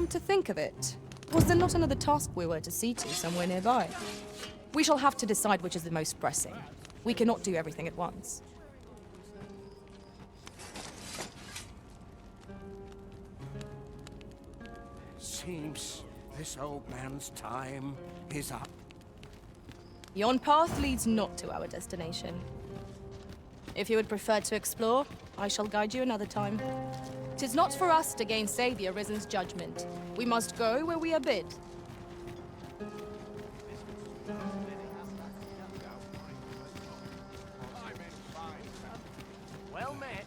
Come to think of it, was there not another task we were to see to somewhere nearby? We shall have to decide which is the most pressing. We cannot do everything at once. Seems this old man's time is up. Yon path leads not to our destination. If you would prefer to explore, I shall guide you another time. 'Tis not for us to gainsay the Arisen's judgment. We must go where we are bid. Well met.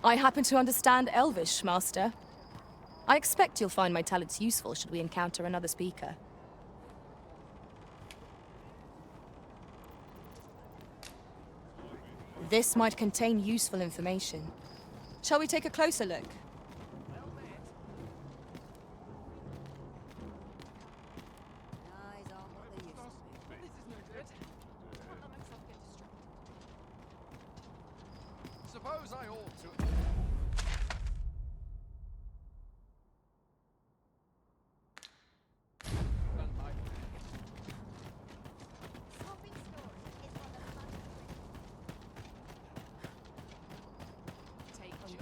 I happen to understand Elvish, Master. I expect you'll find my talents useful should we encounter another speaker. This might contain useful information. Shall we take a closer look? Suppose I ought to.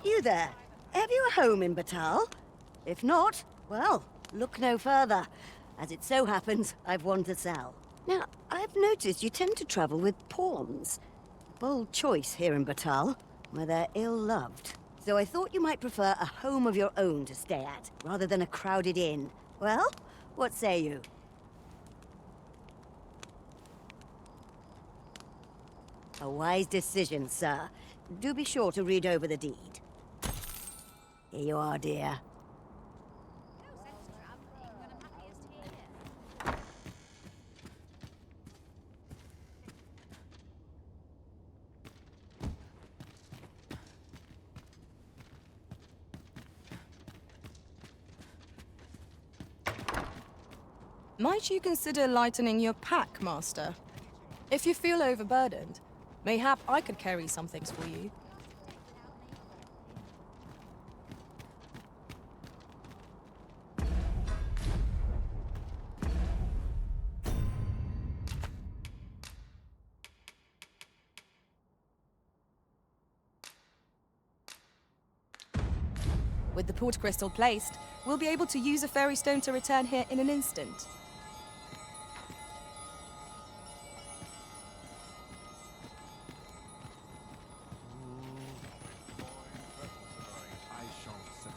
You there. Have you a home in Batal? If not, well, look no further. As it so happens, I've one to sell. Now, I've noticed you tend to travel with pawns. Bold choice here in Batal, where they're ill-loved. So I thought you might prefer a home of your own to stay at, rather than a crowded inn. Well, what say you? A wise decision, sir. Do be sure to read over the deed. Here you are, dear. Might you consider lightening your pack, Master? If you feel overburdened, mayhap I could carry some things for you. With the port crystal placed, we'll be able to use a fairy stone to return here in an instant.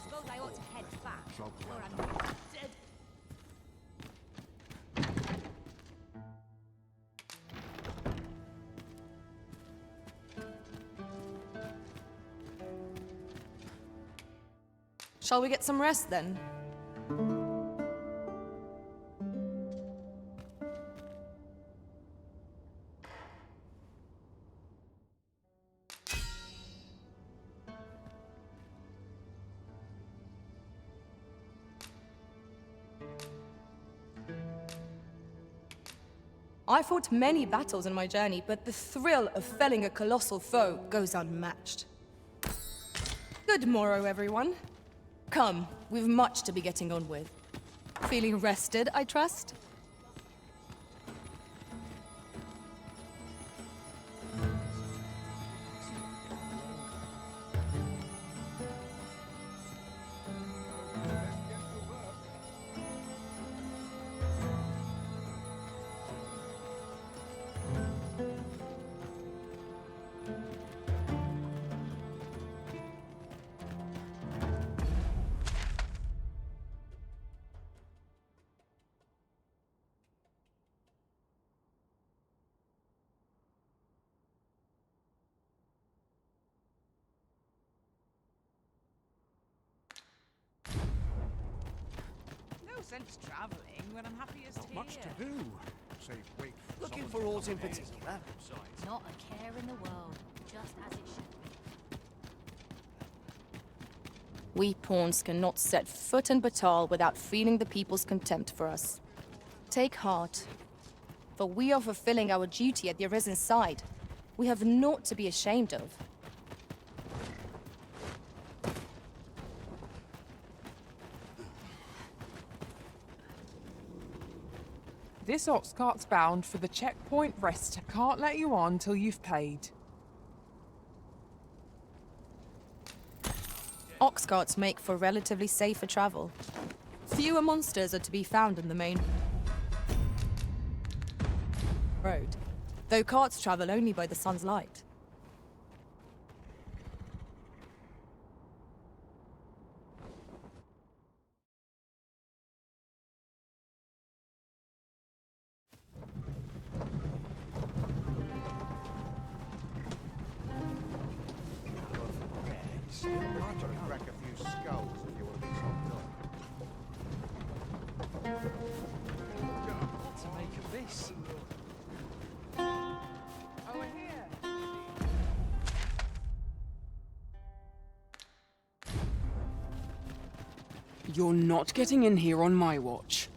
Suppose I ought to head back, or I'm dead. Shall we get some rest then? I fought many battles in my journey, but the thrill of felling a colossal foe goes unmatched. Good morrow, everyone. Come, we've much to be getting on with. Feeling rested, I trust? Sense traveling when I'm happiest Not here. much to do. Say, wait. Looking someone for to aught come in here. particular? Not a care in the world, just as it should be. We pawns cannot set foot in Batal without feeling the people's contempt for us. Take heart, for we are fulfilling our duty at the Arisen's side. We have naught to be ashamed of. This ox cart's bound for the checkpoint rest. Can't let you on till you've paid. Ox carts make for relatively safer travel. Fewer monsters are to be found in the main road, though carts travel only by the sun's light. I'd try to crack a few skulls if you want to be chopped up. What to make of this? Over here. You're not getting in here on my watch.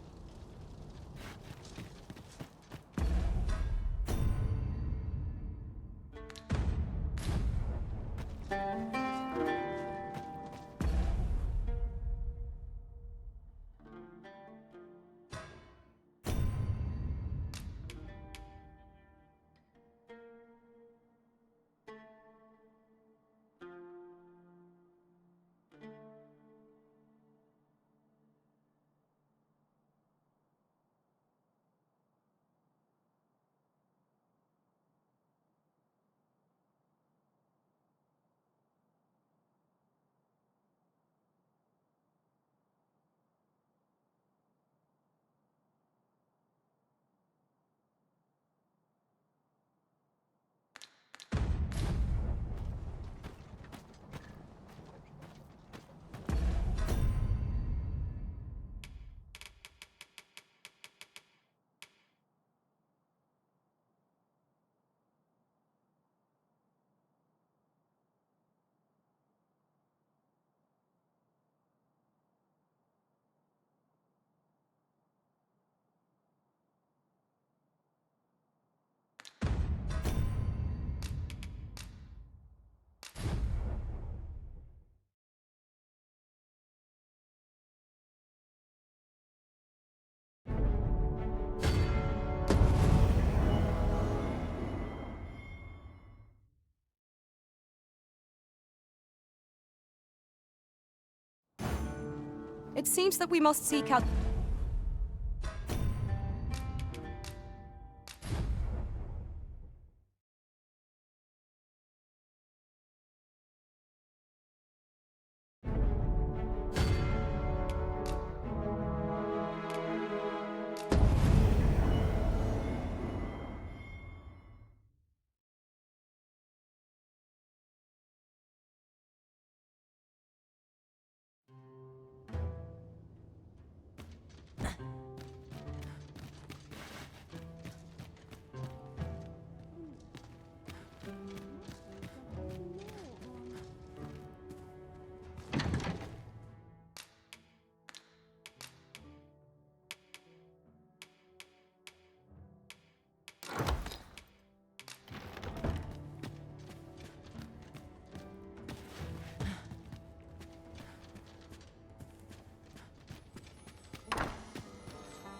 It seems that we must seek out...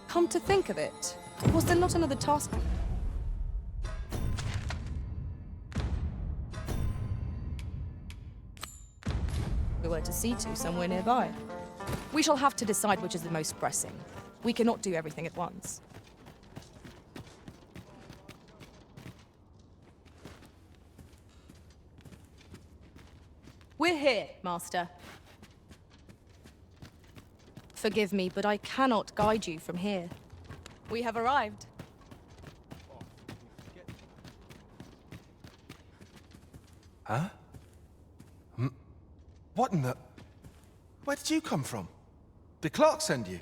Come to think of it, was there not another task? We were to see to somewhere nearby. We shall have to decide which is the most pressing. We cannot do everything at once. We're here, Master. Forgive me, but I cannot guide you from here. We have arrived. Huh? What in the... Where did you come from? Did Clark send you?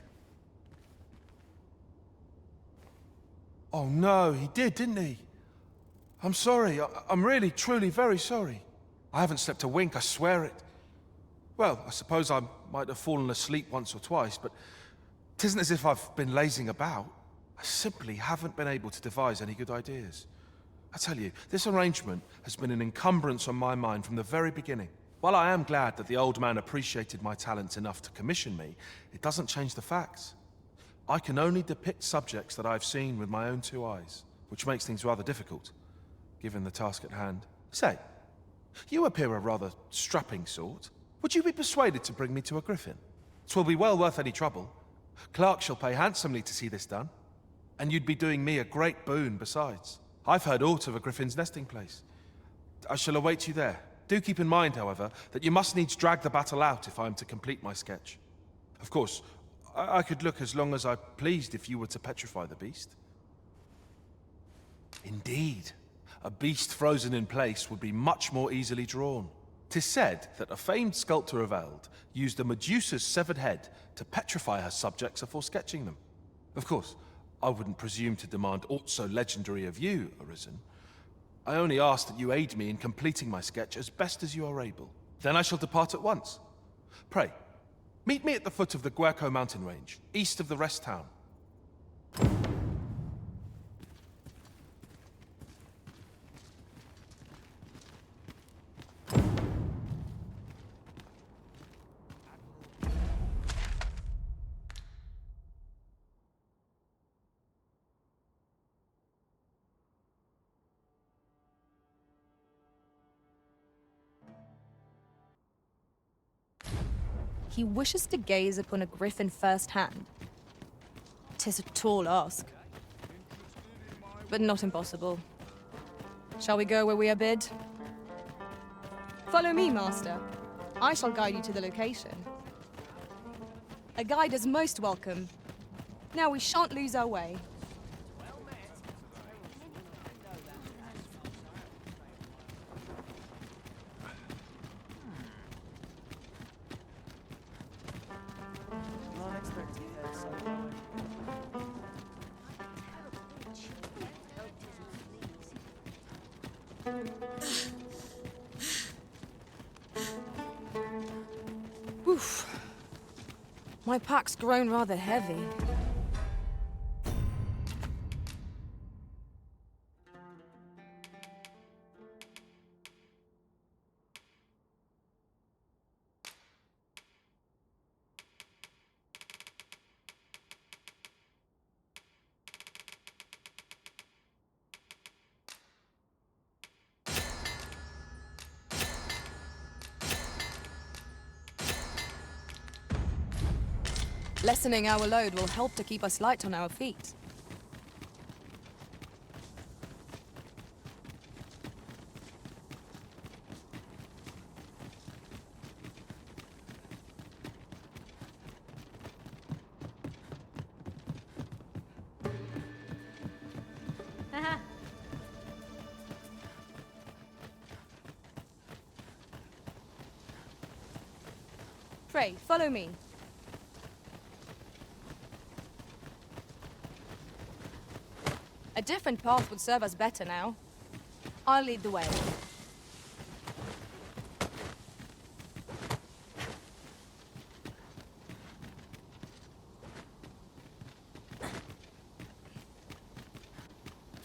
Oh no, he did, didn't he? I'm sorry. I'm really, truly very sorry. I haven't slept a wink, I swear it. Well, I suppose I might have fallen asleep once or twice, but 'tisn't as if I've been lazing about. I simply haven't been able to devise any good ideas. I tell you, this arrangement has been an encumbrance on my mind from the very beginning. While I am glad that the old man appreciated my talents enough to commission me, it doesn't change the facts. I can only depict subjects that I've seen with my own two eyes, which makes things rather difficult, given the task at hand. Say, you appear a rather strapping sort. Would you be persuaded to bring me to a griffin? 'Twill be well worth any trouble. Clark shall pay handsomely to see this done. And you'd be doing me a great boon besides. I've heard aught of a griffin's nesting place. I shall await you there. Do keep in mind, however, that you must needs drag the battle out if I am to complete my sketch. Of course, I could look as long as I pleased if you were to petrify the beast. Indeed, a beast frozen in place would be much more easily drawn. 'Tis said that a famed sculptor of Eld used a Medusa's severed head to petrify her subjects before sketching them. Of course, I wouldn't presume to demand aught so legendary of you, Arisen. I only ask that you aid me in completing my sketch as best as you are able. Then I shall depart at once. Pray, meet me at the foot of the Guerco mountain range, east of the rest town. He wishes to gaze upon a griffin firsthand. 'Tis a tall ask, but not impossible. Shall we go where we are bid? Follow me, master. I shall guide you to the location. A guide is most welcome. Now we shan't lose our way. Oof. My pack's grown rather heavy. Lessening our load will help to keep us light on our feet. Pray, follow me. A different path would serve us better now. I'll lead the way.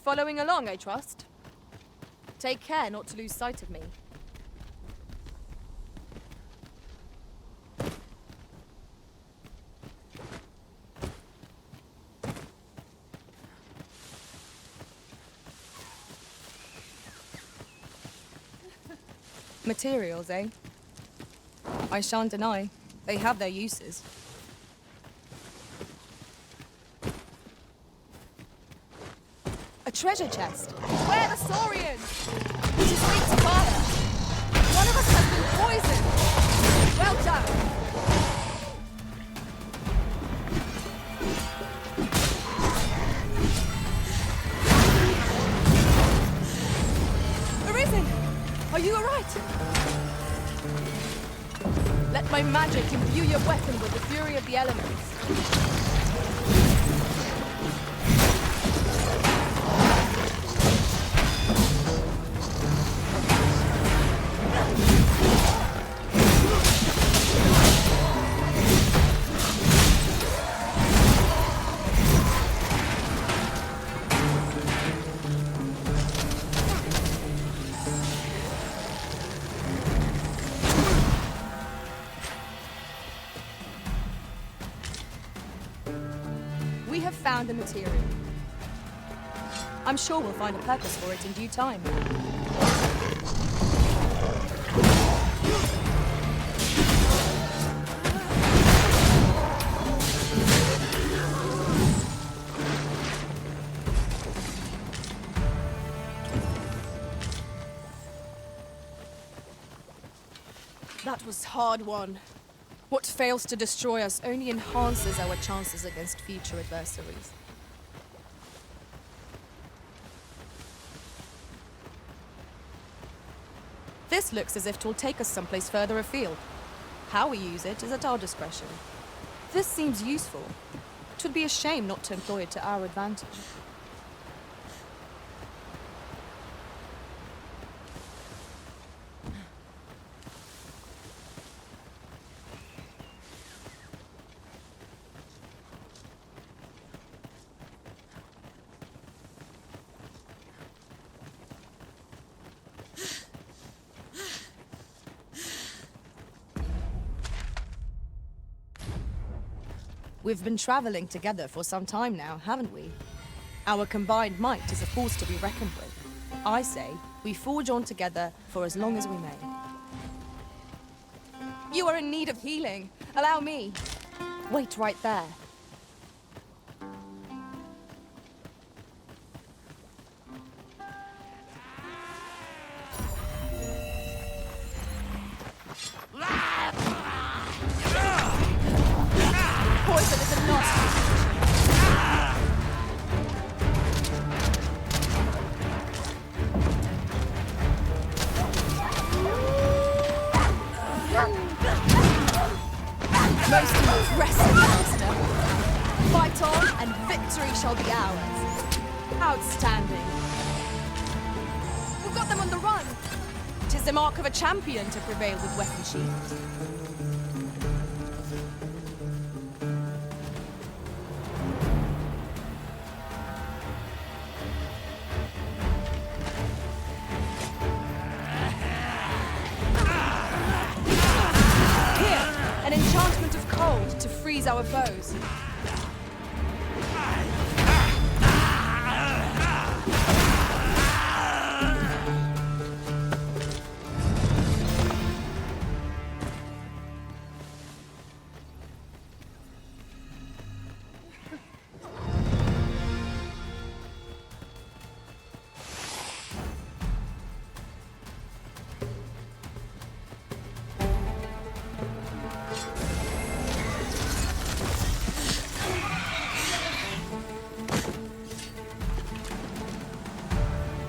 Following along, I trust. Take care not to lose sight of me. Materials, eh? I shan't deny. They have their uses. A treasure chest! Where the Saurians? To speak to father. One of us has been poisoned! Well done! Are you alright? Let my magic imbue your weapon with the fury of the elements. have found the material. I'm sure we'll find a purpose for it in due time. That was hard won. What fails to destroy us only enhances our chances against future adversaries. This looks as if it will take us someplace further afield. How we use it is at our discretion. This seems useful. It would be a shame not to employ it to our advantage. We've been traveling together for some time now, haven't we? Our combined might is a force to be reckoned with. I say, we forge on together for as long as we may. You are in need of healing. Allow me. Wait right there. Poison is a nasty most impressive, master. Fight on, and victory shall be ours. Outstanding. We've got them on the run. 'Tis the mark of a champion to prevail with weapon shields. To freeze our foes.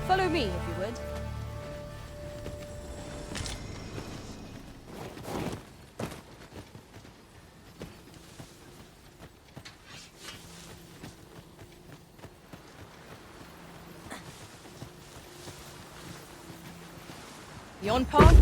Follow me, if you would. Yon path?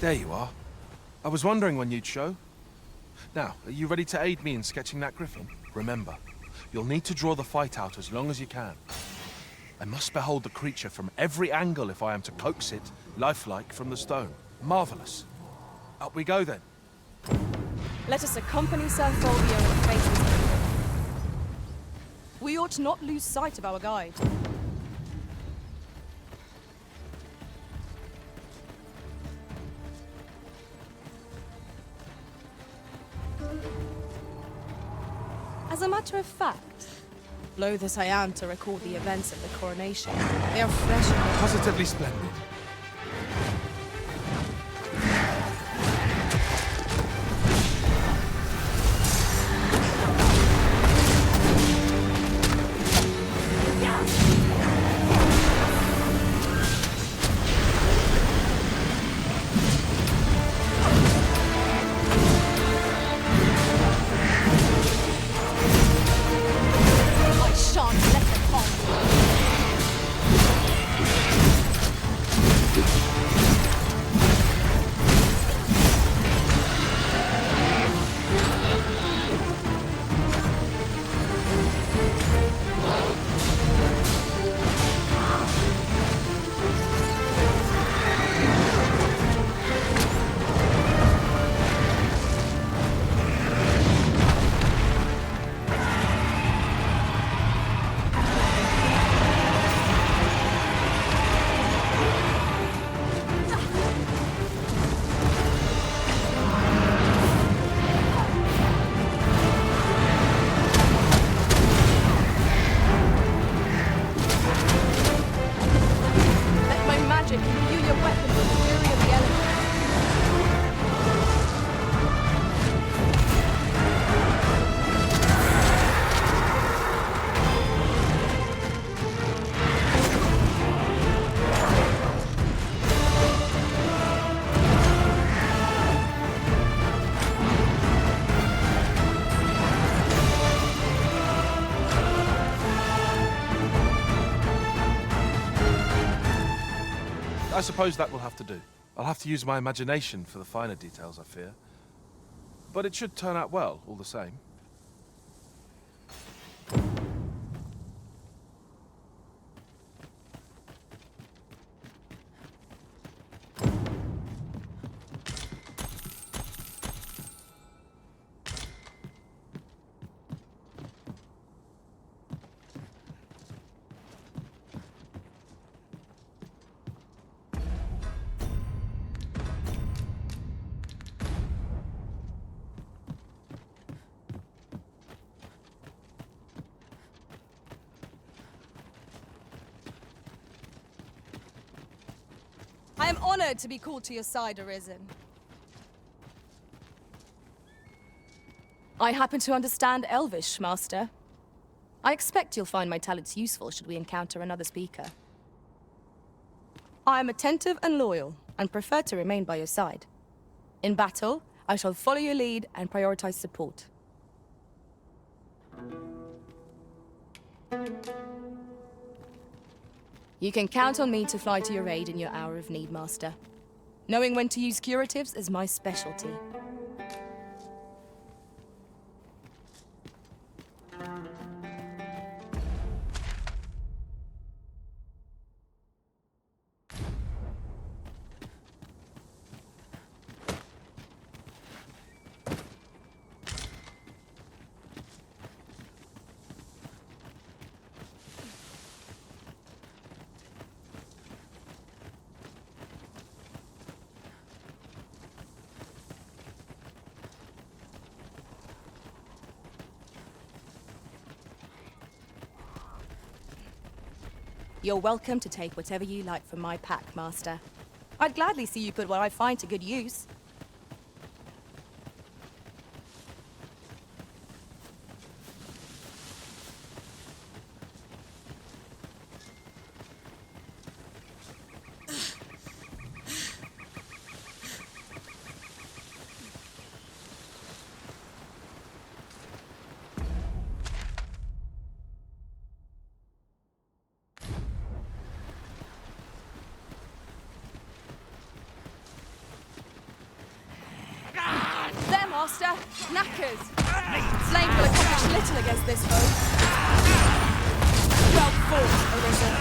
There you are. I was wondering when you'd show. Now, are you ready to aid me in sketching that griffin? Remember, you'll need to draw the fight out as long as you can. I must behold the creature from every angle if I am to coax it, lifelike, from the stone. Marvelous. Up we go then. Let us accompany Sir Fulvio and face his enemy. We ought not lose sight of our guide. As a matter of fact, loath as I am to record the events of the coronation, they are fresh and Positively splendid. I shan't let them on. Let my magic imbue your weapon with the fury of the elements. I suppose that will have to do. I'll have to use my imagination for the finer details, I fear. But it should turn out well, all the same. I am honored to be called to your side, Arisen. I happen to understand Elvish, Master. I expect you'll find my talents useful should we encounter another speaker. I am attentive and loyal, and prefer to remain by your side. In battle, I shall follow your lead and prioritize support. You can count on me to fly to your aid in your hour of need, Master. Knowing when to use curatives is my specialty. You're welcome to take whatever you like from my pack, Master. I'd gladly see you put what I find to good use. Master. Knackers. Flame will accomplish little against this foe. Well fought, Arisen.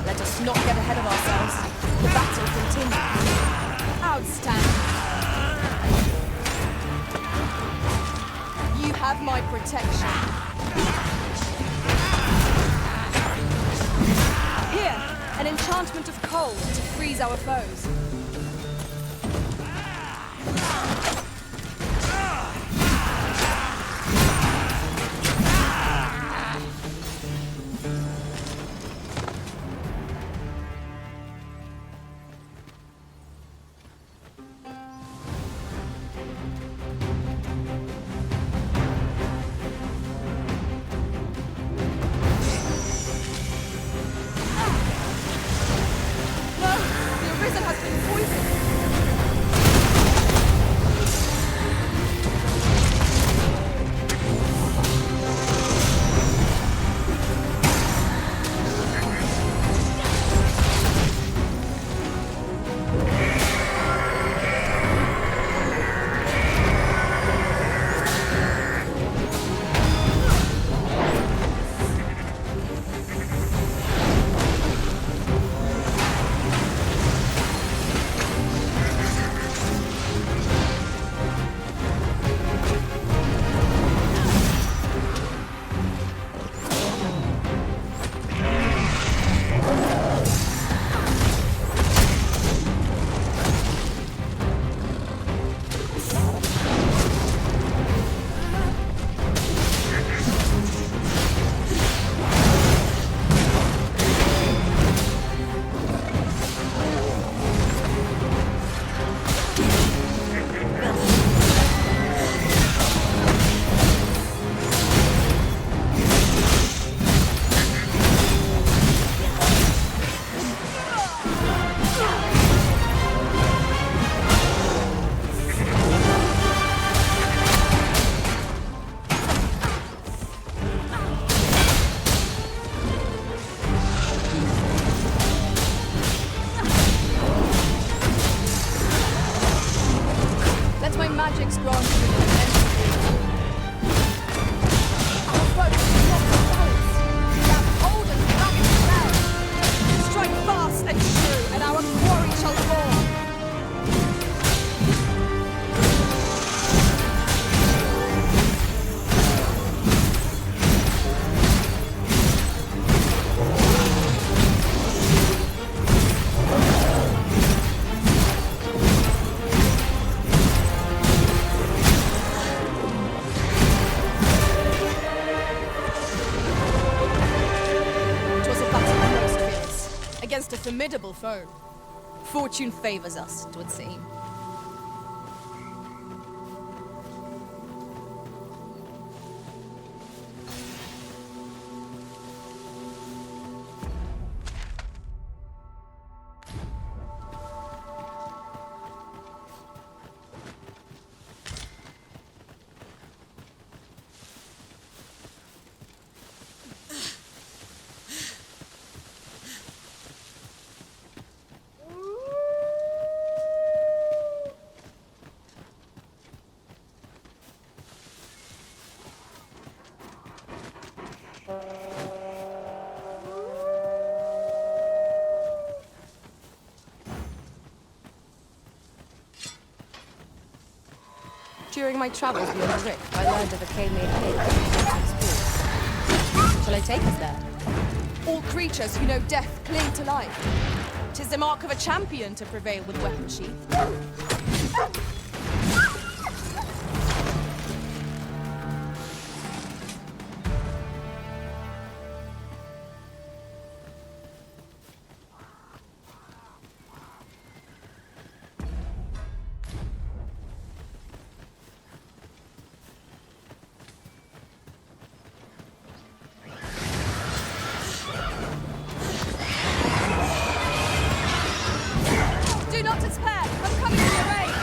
Let us not get ahead of ourselves. The battle continues. Outstanding. You have my protection. Here, an enchantment of cold to freeze our foes. magic's gone through the immensity. Our foes do not balance. Grab hold and back to well. Strike fast and true, and our quarry shall fall. Against a formidable foe. Fortune favors us, 'twould seem. During my travels beyond the rift, I learned of a K-made pig. Shall I take us there? All creatures who know death cling to life. 'Tis the mark of a champion to prevail with weapon sheath. Do not despair! I'm coming to your aid!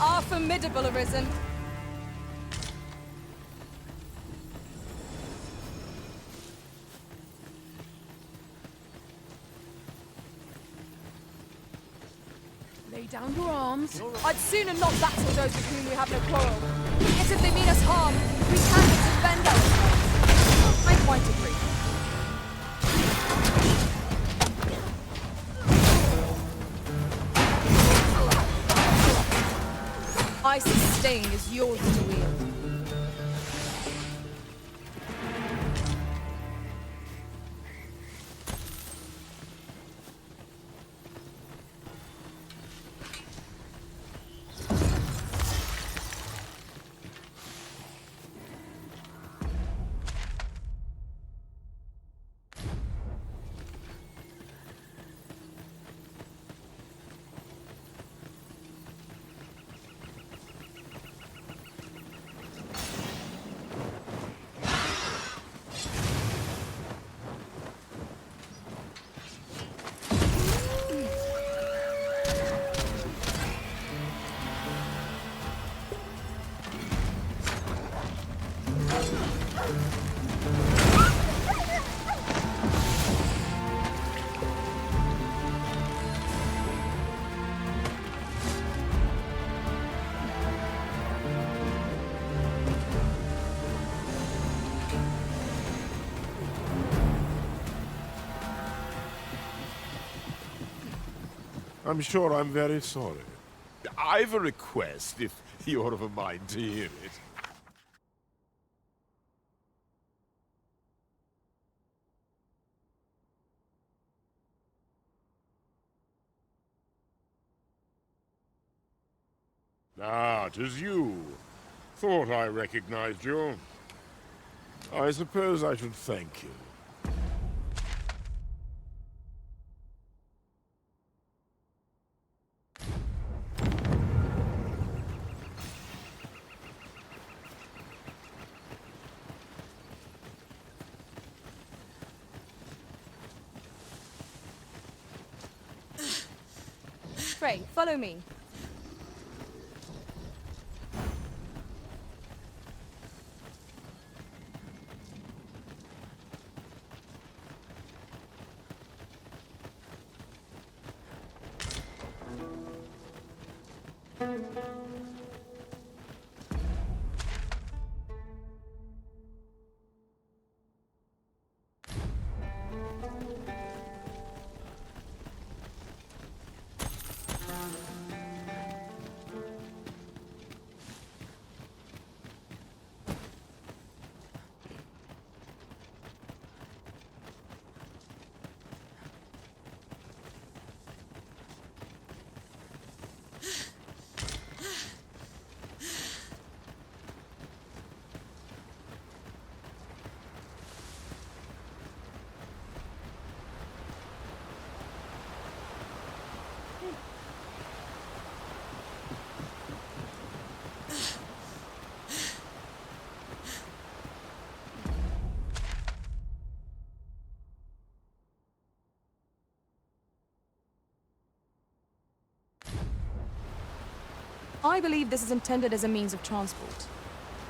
Our formidable arisen. Lay down your arms. I'd sooner not battle those with whom we have no quarrel. Yet if they mean us harm, we can defend ourselves. I quite agree. Ice's sting is yours to wield. I'm sure I'm very sorry. I've a request, if you're of a mind to hear it. Ah, 'tis you. Thought I recognized you. I suppose I should thank you. Pray, follow me. I believe this is intended as a means of transport.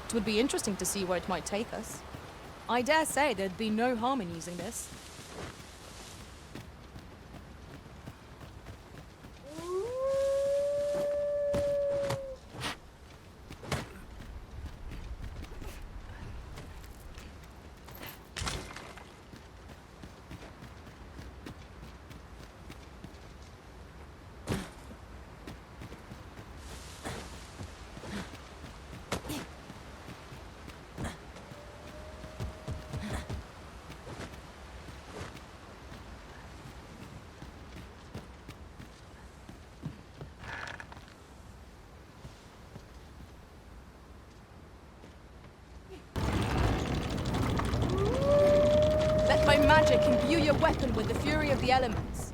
It would be interesting to see where it might take us. I dare say there'd be no harm in using this. Let my magic imbue your weapon with the fury of the elements.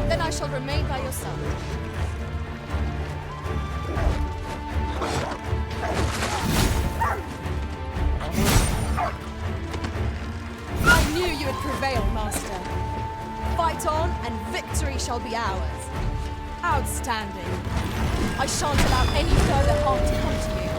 Then I shall remain by your side. I knew you would prevail, Master. Fight on, and victory shall be ours. Outstanding. I shan't allow any further harm to come to you.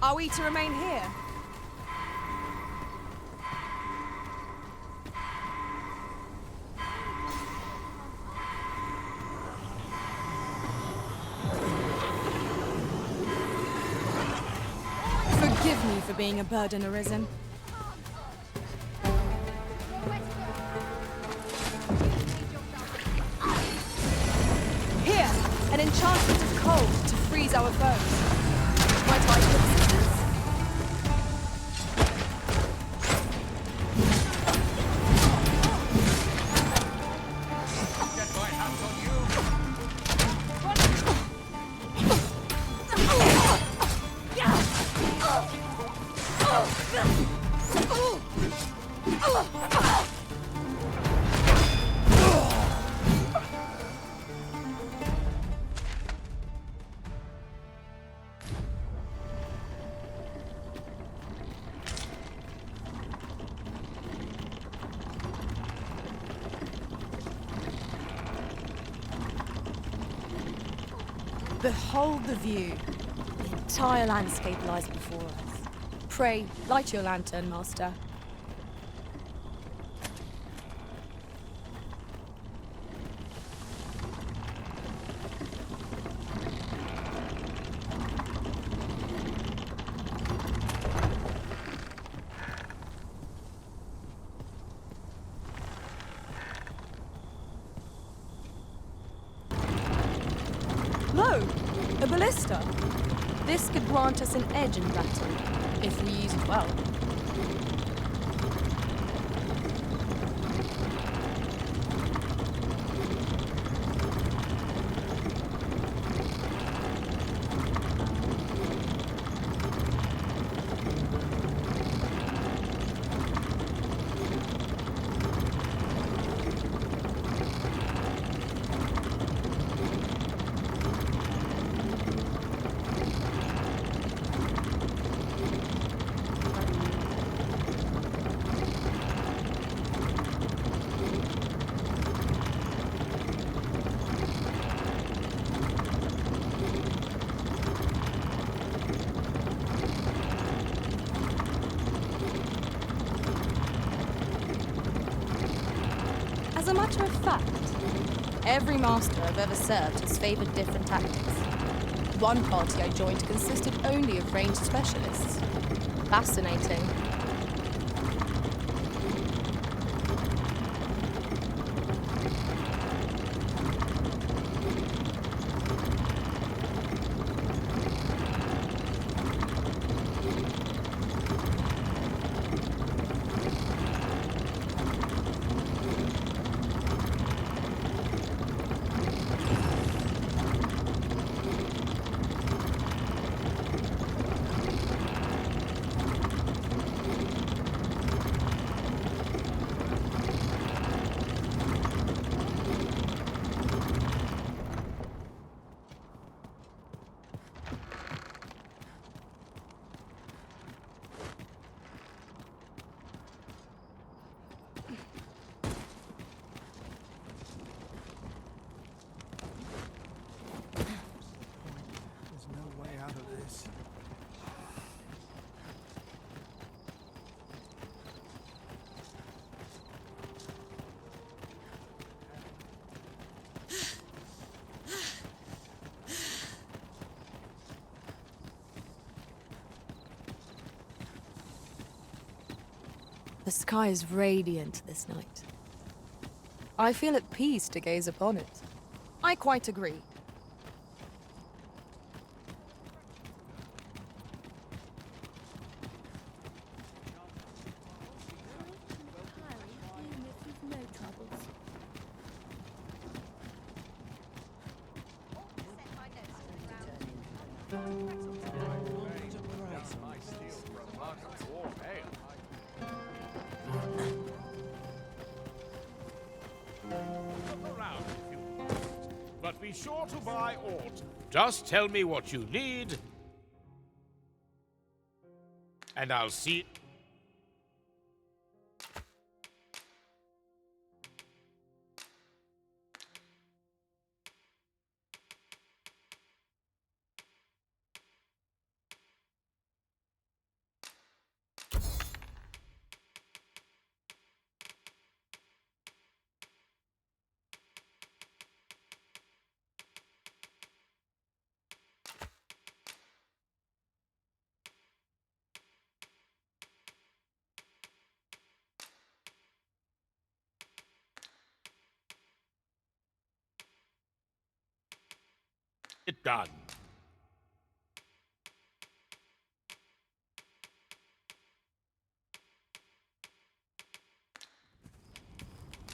Are we to remain here? Forgive me for being a burden arisen. Here, an enchantment of cold to freeze our foes. Might I give assistance? Behold the view. The entire landscape lies before us. Pray, light your lantern, Master. Lo! A ballista! This could grant us an edge in battle, if we use it well. As a matter of fact, every master I've ever served has favored different tactics. One party I joined consisted only of ranged specialists. Fascinating. The sky is radiant this night. I feel at peace to gaze upon it. I quite agree. No troubles. But be sure to buy aught. Just tell me what you need, and I'll see. It done.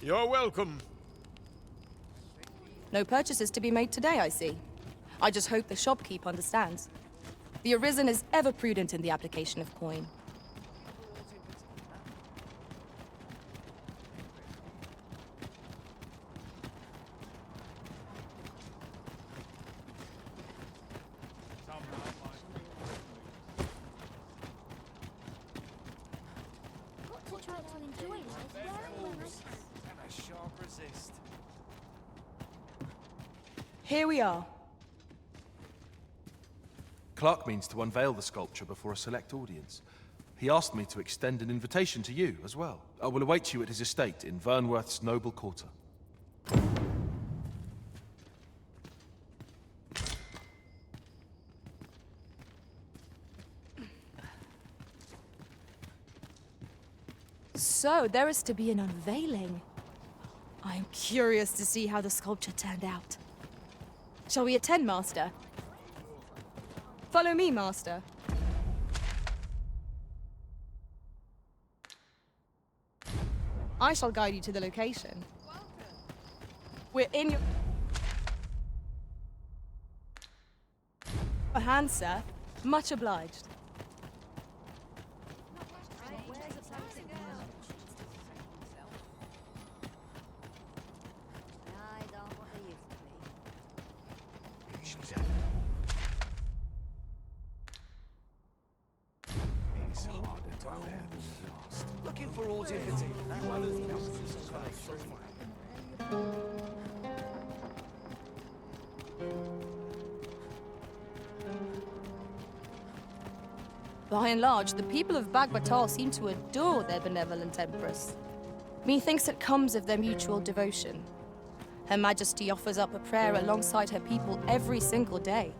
You're welcome. No purchases to be made today, I see. I just hope the shopkeep understands. The Arisen is ever prudent in the application of coin. Got to try to enjoy life wherever I can. And I shan't resist. Here we are. Clark means to unveil the sculpture before a select audience. He asked me to extend an invitation to you as well. I will await you at his estate in Vernworth's noble quarter. So, there is to be an unveiling. I am curious to see how the sculpture turned out. Shall we attend, Master? Follow me, Master. I shall guide you to the location. We're in your hand, sir. Much obliged. Looking for audacity. By and large, the people of Bagbatal seem to adore their benevolent empress. Methinks it comes of their mutual devotion. Her Majesty offers up a prayer alongside her people every single day.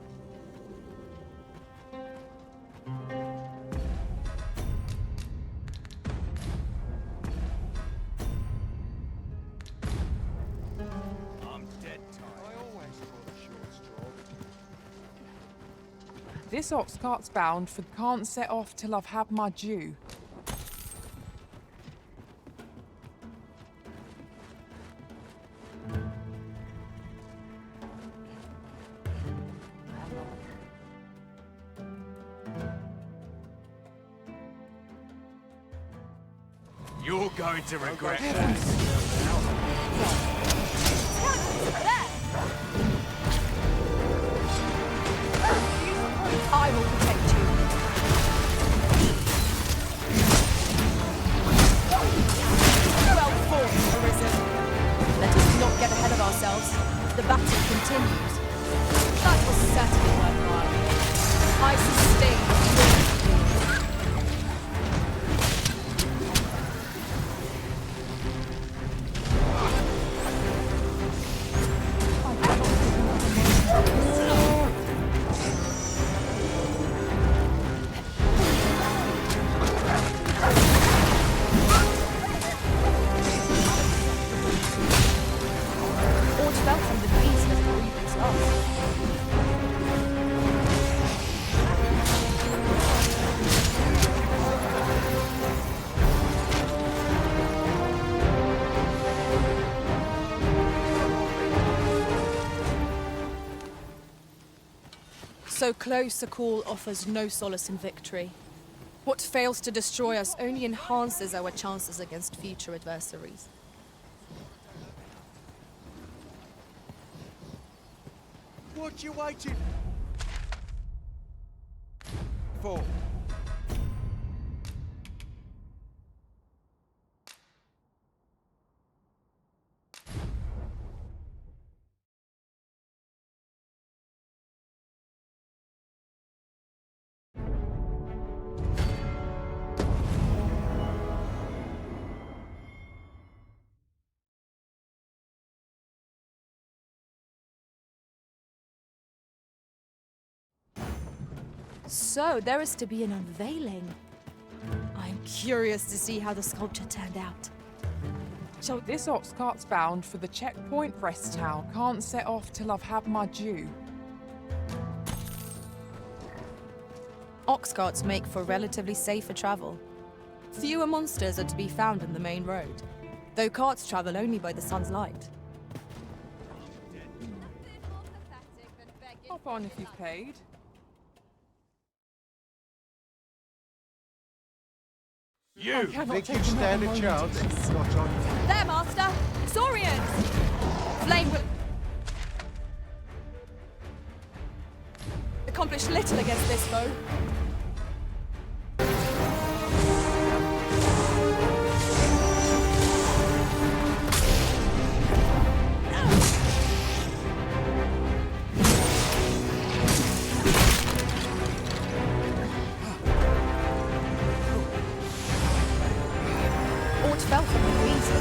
I'm dead tired. I always pull a short straw. This ox cart's bound, for can't set off till I've had my due. You're going to regret that. I will protect you. Well fought, Arisen. Let us not get ahead of ourselves. The battle continues. That was certainly worthwhile. I sustained your So close a call offers no solace in victory. What fails to destroy us only enhances our chances against future adversaries. What you waiting for? So, there is to be an unveiling. I'm curious to see how the sculpture turned out. So this ox cart's bound for the checkpoint rest tower. Can't set off till I've had my due. Ox carts make for relatively safer travel. Fewer monsters are to be found in the main road, though carts travel only by the sun's light. Hop on if you've paid. You! Think you stand a chance? Not on you. There, Master! Saurians! Flame will accomplish little against this foe. Aught fell from the weasel.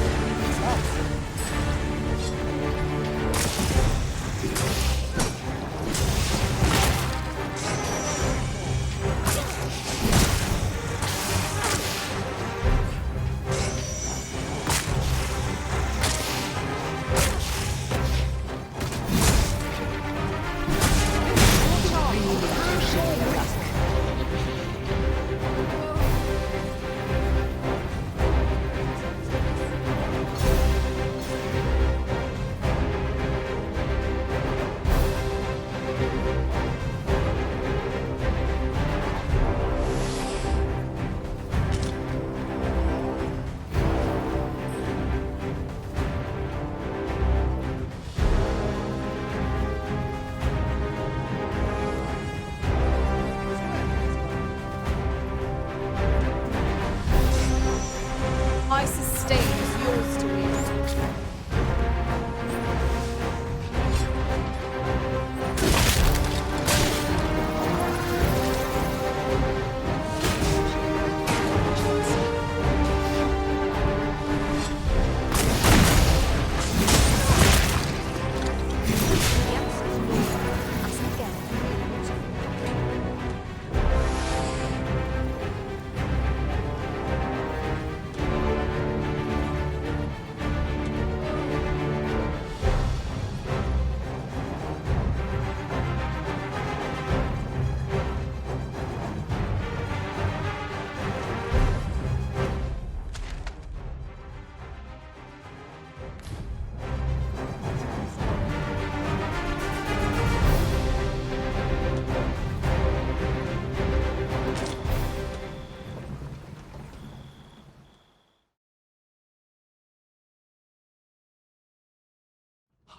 My sustain is yours to wield.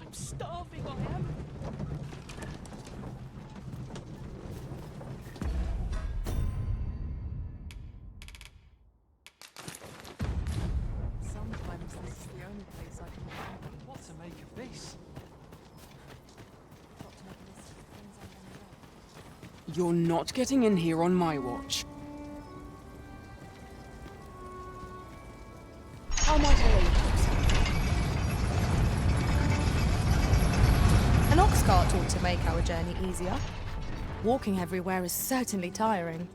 I'm starving, I am. Sometimes this is the only place I can find. What to make of this? You're not getting in here on my watch. How might I aid you? An ox cart ought to make our journey easier. Walking everywhere is certainly tiring.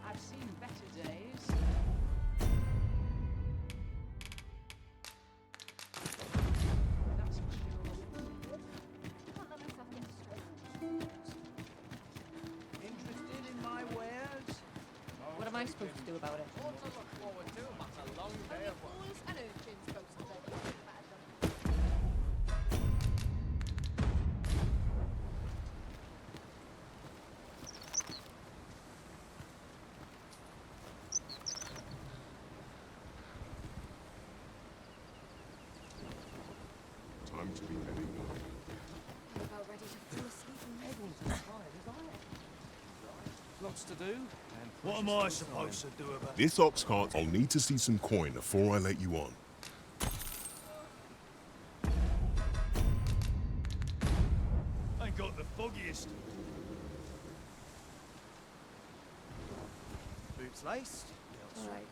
I've seen better days. That's for sure. Interested in my wares? What am I supposed to do about it? What to look forward to, Master Fools and urchins go to bed. Time to be heading home. I'm about ready to fall asleep and everyone's tired, isn't it? Lots to do. What am I supposed to do about This ox cart, I'll need to see some coin before I let you on. Ain't got the foggiest. Boots laced. All right.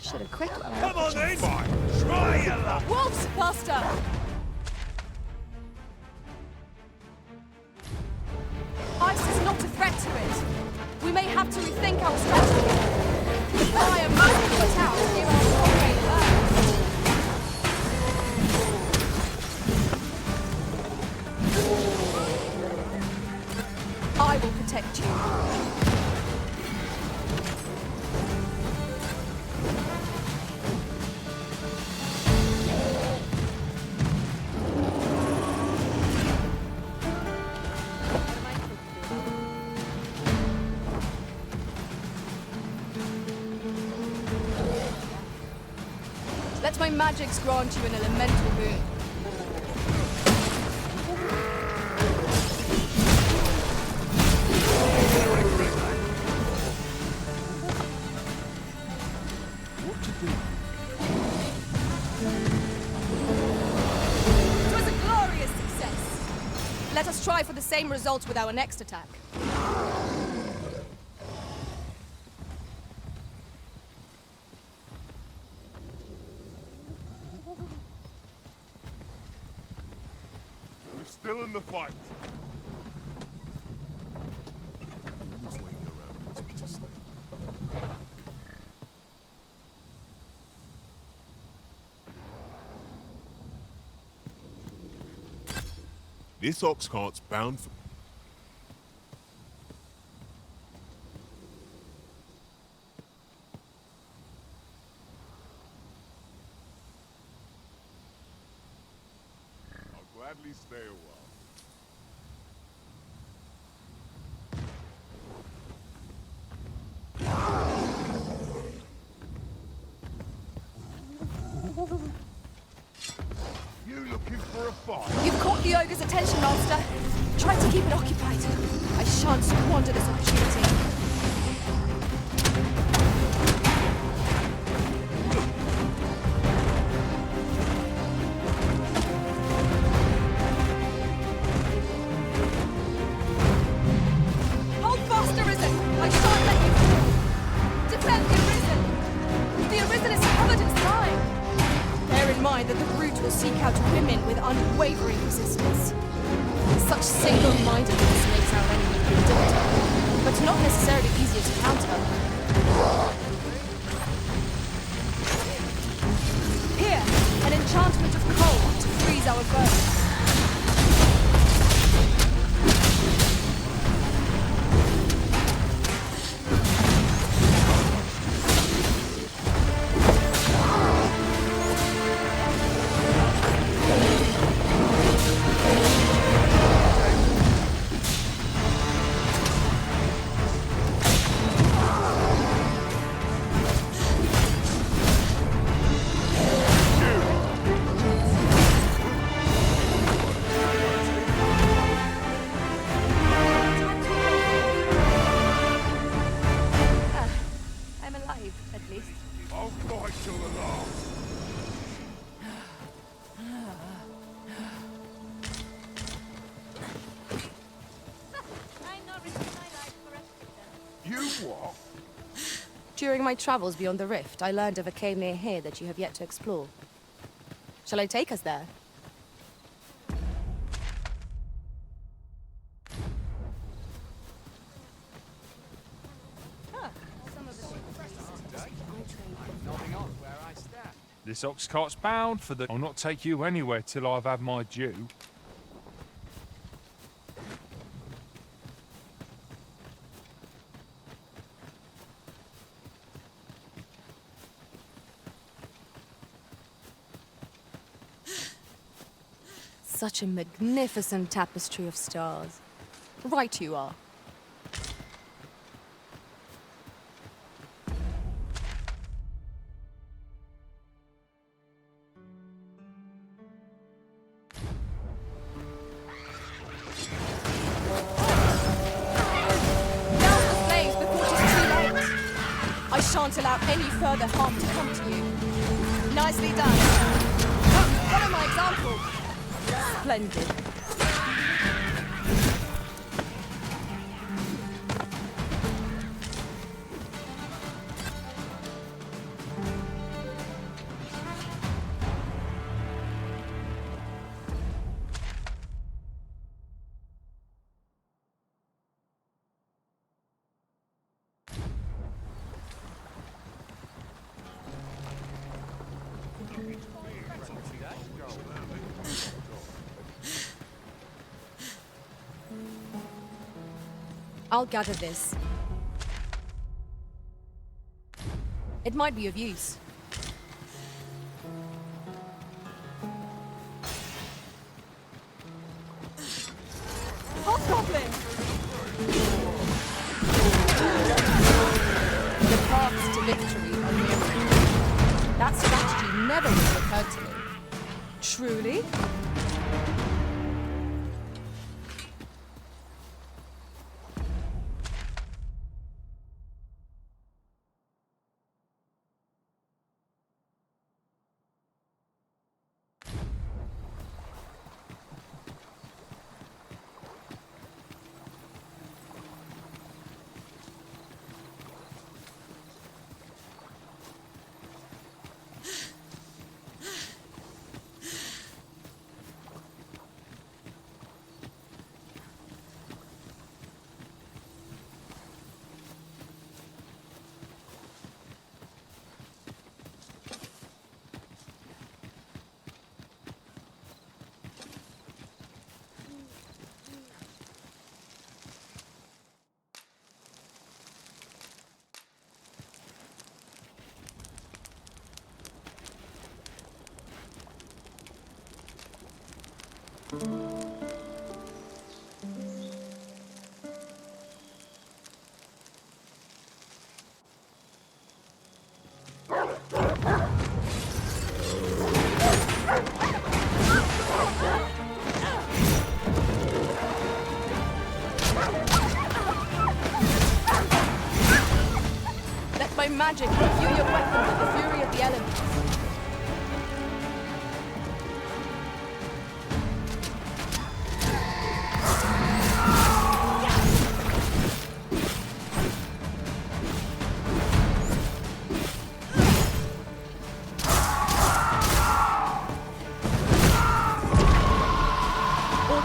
Should have quit. Come on then! Try your luck! Wolves, Master! Ice is not a threat to it. We may have to rethink our strategy. The fire must be put out near our foreign earth. I will protect you. Let my magics grant you an elemental boon. What to do? It was a glorious success. Let us try for the same result with our next attack. We're still in the fight. Who's waiting around wants me to sleep? This ox cart's bound for... I'll gladly stay a while. You looking for a fight? You've caught the ogre's attention, Master. Try to keep it occupied. I shan't squander this opportunity. Hold fast, Arisen! I shan't let you fall! Defend the Arisen! The Arisen is covered in slime! Bear in mind that the brute will seek out women with unwavering resistance. Such single-mindedness makes our enemy predictable, but not necessarily easier to counter. Here, an enchantment of cold to freeze our foes. I'm alive, at least. I'll fight till the last. I'm not risking my life for a You what? During my travels beyond the rift, I learned of a cave near here that you have yet to explore. Shall I take us there? Nodding off where I stand. This ox cart's bound for the... I'll not take you anywhere till I've had my due. Such a magnificent tapestry of stars. Right you are. I shan't allow any further harm to come to you. Nicely done. Come, follow my example. Splendid. I'll gather this. It might be of use. Hobgoblin! The paths to victory are myriad. That strategy never would have occurred to me. Truly? Let my magic imbue your weapon with the fury of the elements.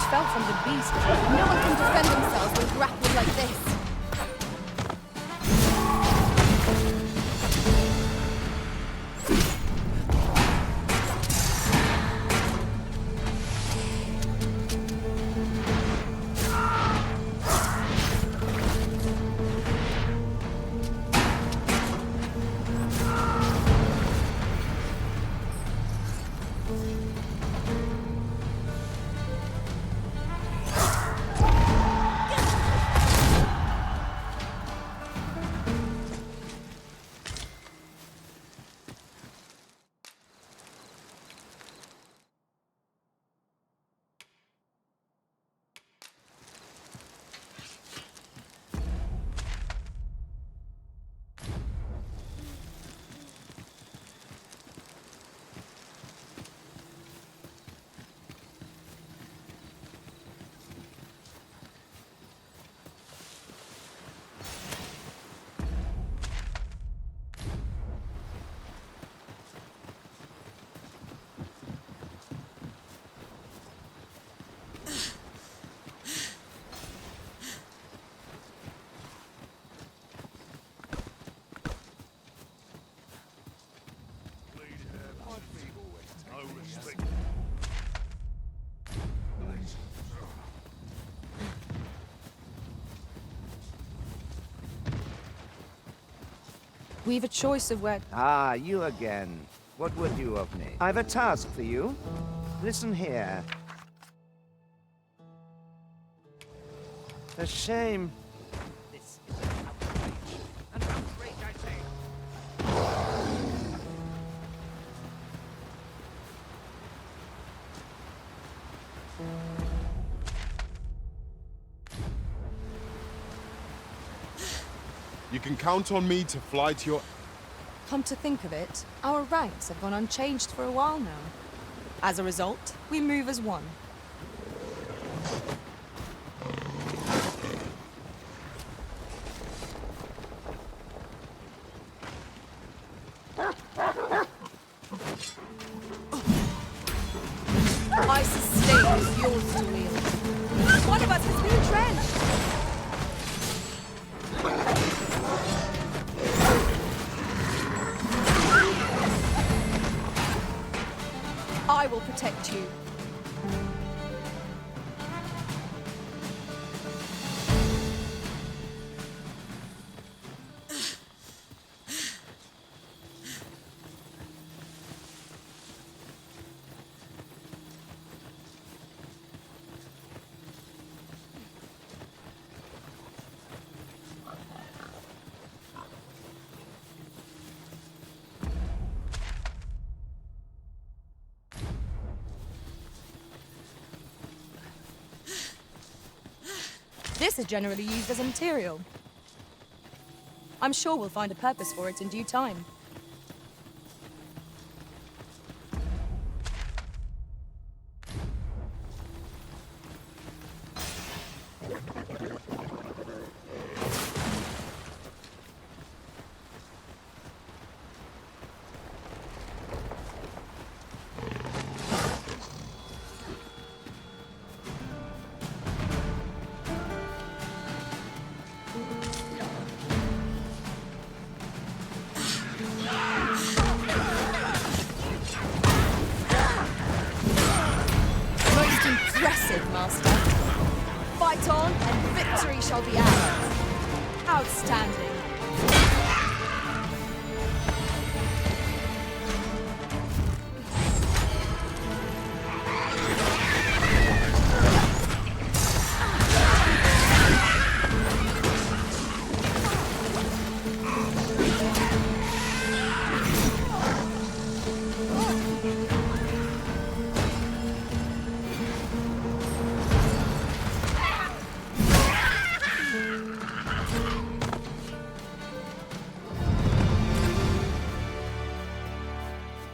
Fell from the beast. No one can defend themselves when grappled like this. We've a choice of where... Ah, you again. What would you of me? I've a task for you. Listen here. a shame. This is an outrage. An outrage, I say. You can count on me to fly to your... Come to think of it, our ranks have gone unchanged for a while now. As a result, we move as one. I sustain is yours to wield. One of us has been drenched. I will protect you. This is generally used as a material. I'm sure we'll find a purpose for it in due time. Master. Fight on, and victory shall be ours. Outstanding.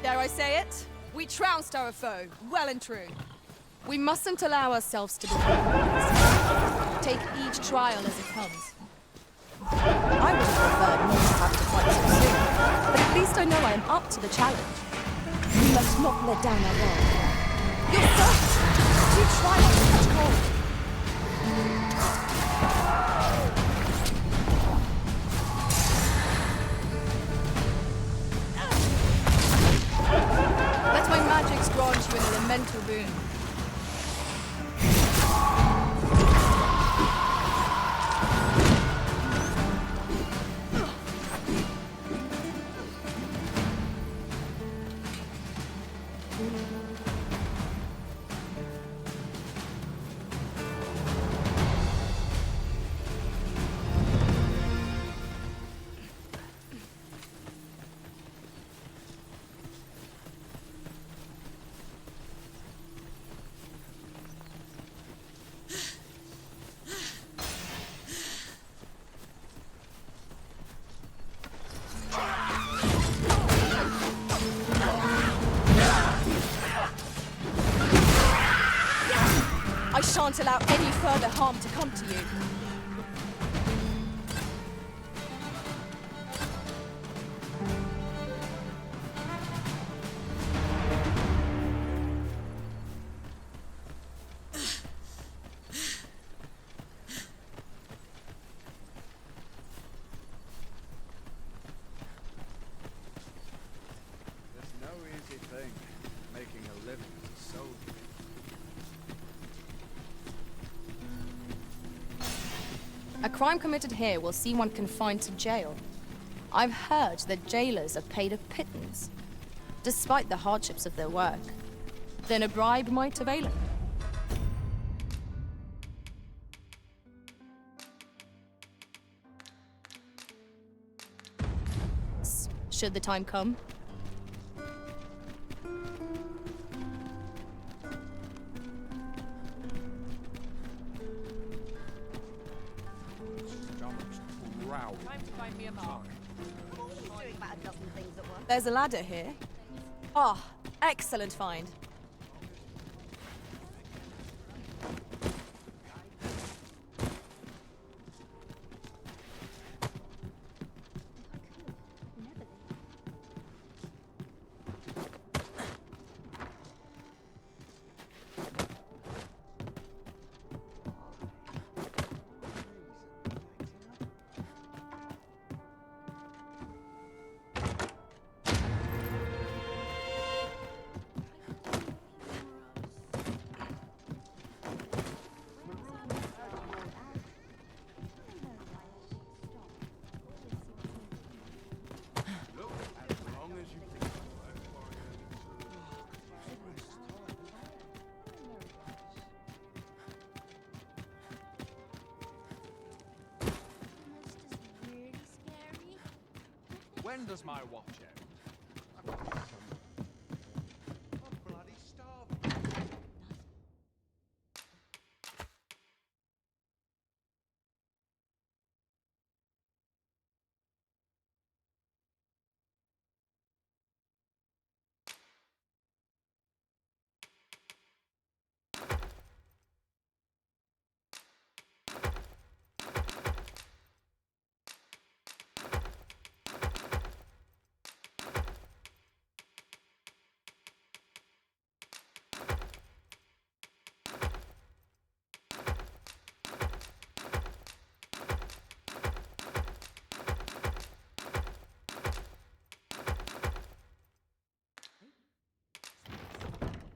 Dare I say it? We trounced our foe, well and true. We mustn't allow ourselves to be compromised. Take each trial as it comes. I would have preferred not to have to fight so soon, but at least I know I am up to the challenge. We must not let down our guard. Your servant! Do try not to catch cold. Let my magics grant you an elemental boon. I shan't allow any further harm to come to you. It's no easy thing, making a living as a soldier. A crime committed here will see one confined to jail. I've heard that jailers are paid a pittance, despite the hardships of their work. Then a bribe might avail it. should the time come. Time to find me a mark. Doing about a dozen things at once. There's a ladder here. Ah, excellent find. When does my watch end? I'm bloody starving.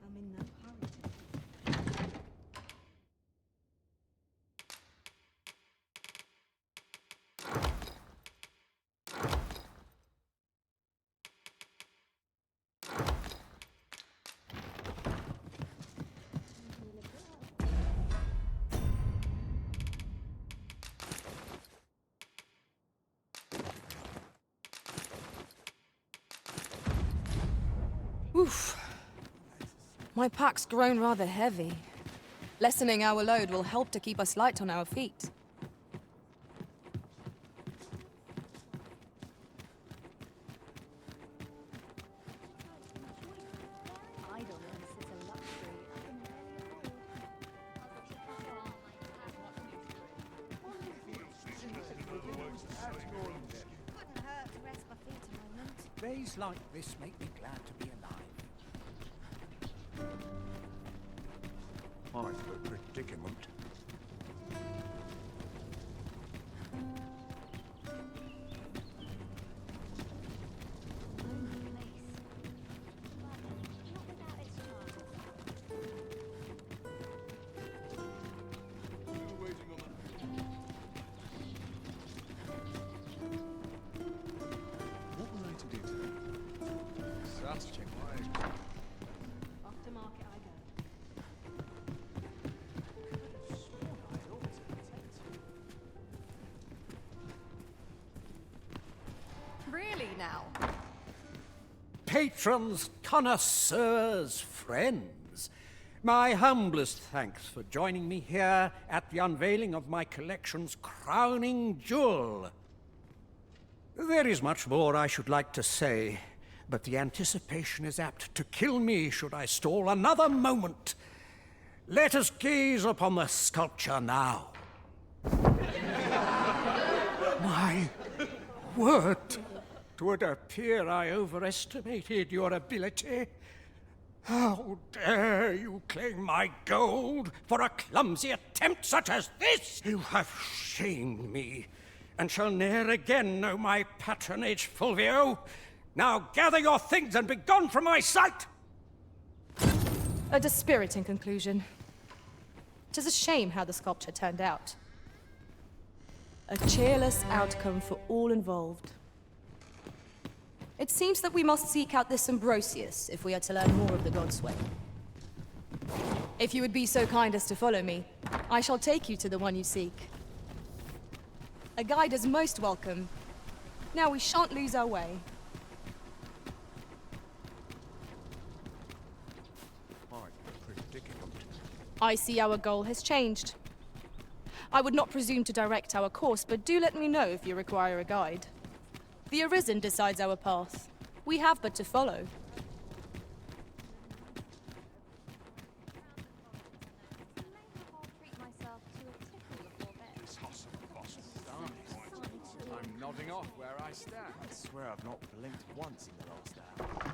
I'm in no hurry. Oof. My pack's grown rather heavy. Lessening our load will help to keep us light on our feet. Idleness is a luxury I can barely Couldn't hurt to rest my feet a moment. Days like this make me glad to be alive. I'm in a predicament. What were they to do today? That's check my Off to market I go. Really now? Patrons, connoisseurs, friends, my humblest thanks for joining me here at the unveiling of my collection's crowning jewel. There is much more I should like to say, but the anticipation is apt to kill me should I stall another moment. Let us gaze upon the sculpture now. My word! 'Twould appear I overestimated your ability. How dare you claim my gold for a clumsy attempt such as this? You have shamed me, and shall ne'er again know my patronage, Fulvio. Now gather your things and be gone from my sight! A dispiriting conclusion. 'Tis a shame how the sculpture turned out. A cheerless outcome for all involved. It seems that we must seek out this Ambrosius if we are to learn more of the God's way. If you would be so kind as to follow me, I shall take you to the one you seek. A guide is most welcome. Now we shan't lose our way. I see our goal has changed. I would not presume to direct our course, but do let me know if you require a guide. The Arisen decides our path. We have but to follow. I'm nodding off where I stand. I swear I've not blinked once in the last hour.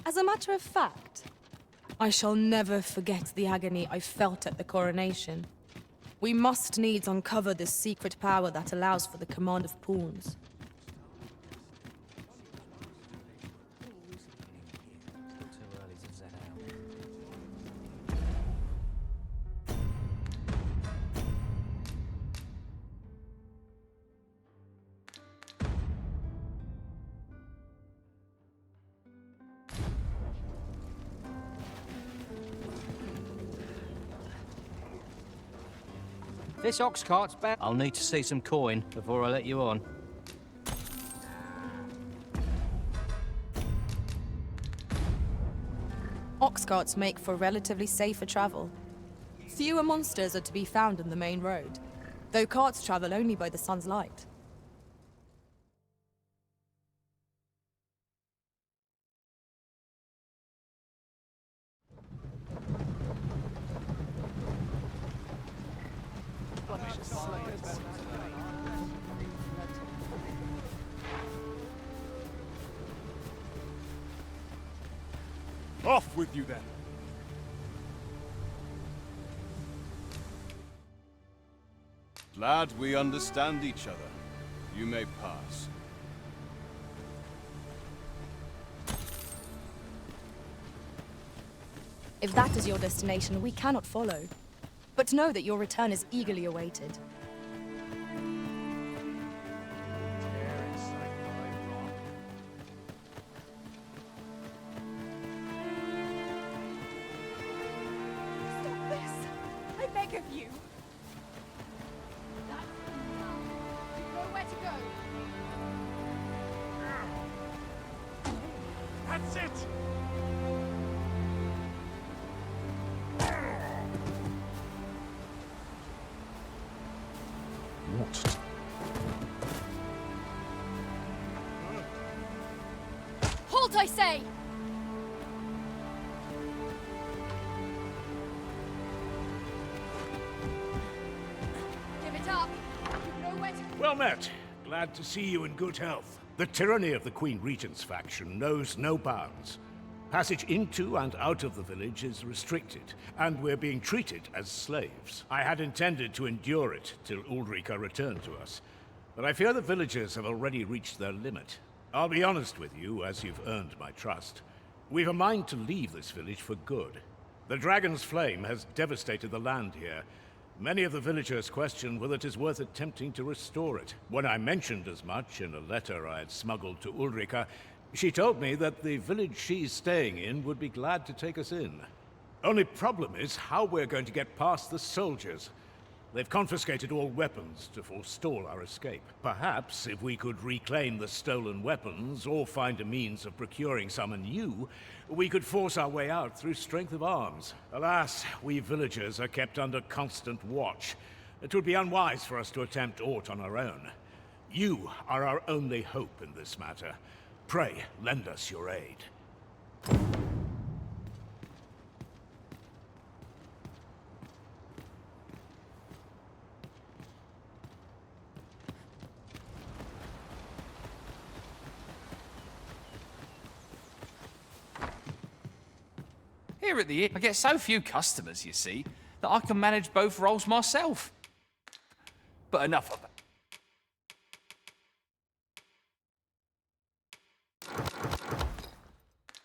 As a matter of fact, I shall never forget the agony I felt at the coronation. We must needs uncover this secret power that allows for the command of pawns. This ox cart's back. I'll need to see some coin before I let you on. Ox carts make for relatively safer travel. Fewer monsters are to be found on the main road, though carts travel only by the sun's light. Off with you then. Glad we understand each other. You may pass. If that is your destination, we cannot follow. But know that your return is eagerly awaited. Stop this! I beg of you! You know where to go. That's it! What? Halt, I say! Give it up! You know where to... Well met. Glad to see you in good health. The tyranny of the Queen Regent's faction knows no bounds. Passage into and out of the village is restricted, and we're being treated as slaves. I had intended to endure it till Ulrika returned to us, but I fear the villagers have already reached their limit. I'll be honest with you, as you've earned my trust. We've a mind to leave this village for good. The dragon's flame has devastated the land here. Many of the villagers question whether it is worth attempting to restore it. When I mentioned as much in a letter I had smuggled to Ulrika, she told me that the village she's staying in would be glad to take us in. Only problem is how we're going to get past the soldiers. They've confiscated all weapons to forestall our escape. Perhaps if we could reclaim the stolen weapons, or find a means of procuring some anew, we could force our way out through strength of arms. Alas, we villagers are kept under constant watch. It would be unwise for us to attempt aught on our own. You are our only hope in this matter. Pray, lend us your aid. Here at the inn, I get so few customers, you see, that I can manage both roles myself. But enough of that.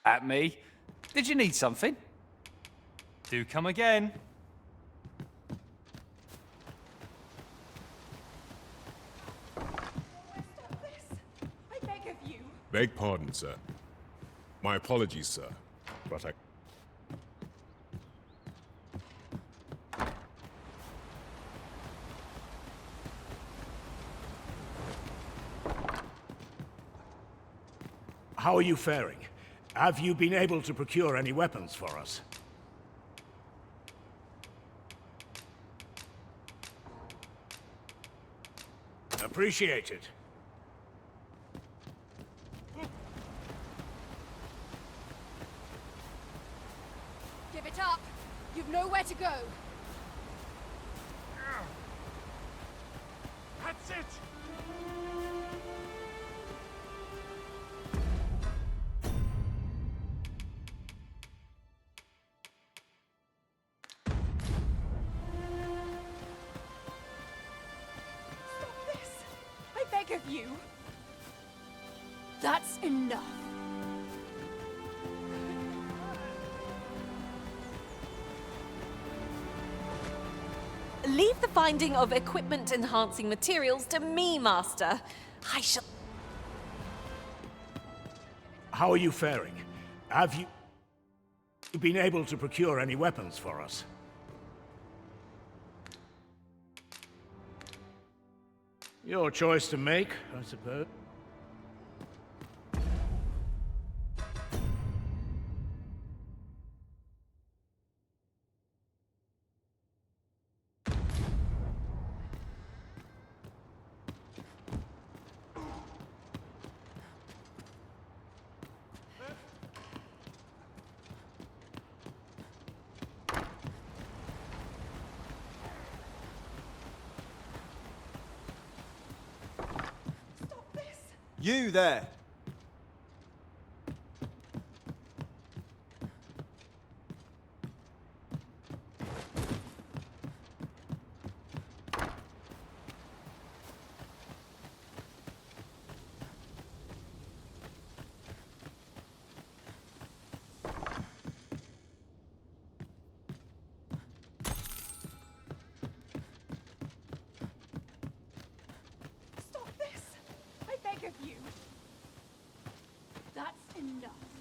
At me. Did you need something? Do come again. Beg pardon, sir. My apologies, sir. But I... How are you faring? Have you been able to procure any weapons for us? Appreciated. Give it up. You've nowhere to go. That's it! I beg of you. That's enough. Leave the finding of equipment-enhancing materials to me, Master. I shall... How are you faring? Have you been able to procure any weapons for us? Your choice to make, I suppose. You there!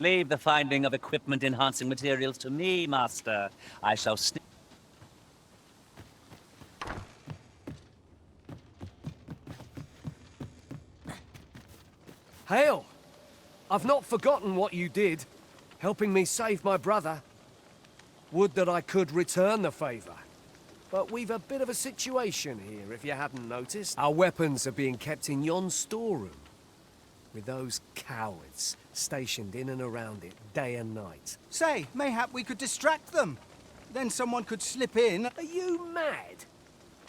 Leave the finding of equipment-enhancing materials to me, Master. I shall Hail! I've not forgotten what you did, helping me save my brother. Would that I could return the favor. But we've a bit of a situation here, if you hadn't noticed. Our weapons are being kept in yon storeroom, with those cowards stationed in and around it day and night. Say, mayhap we could distract them. Then someone could slip in. Are you mad?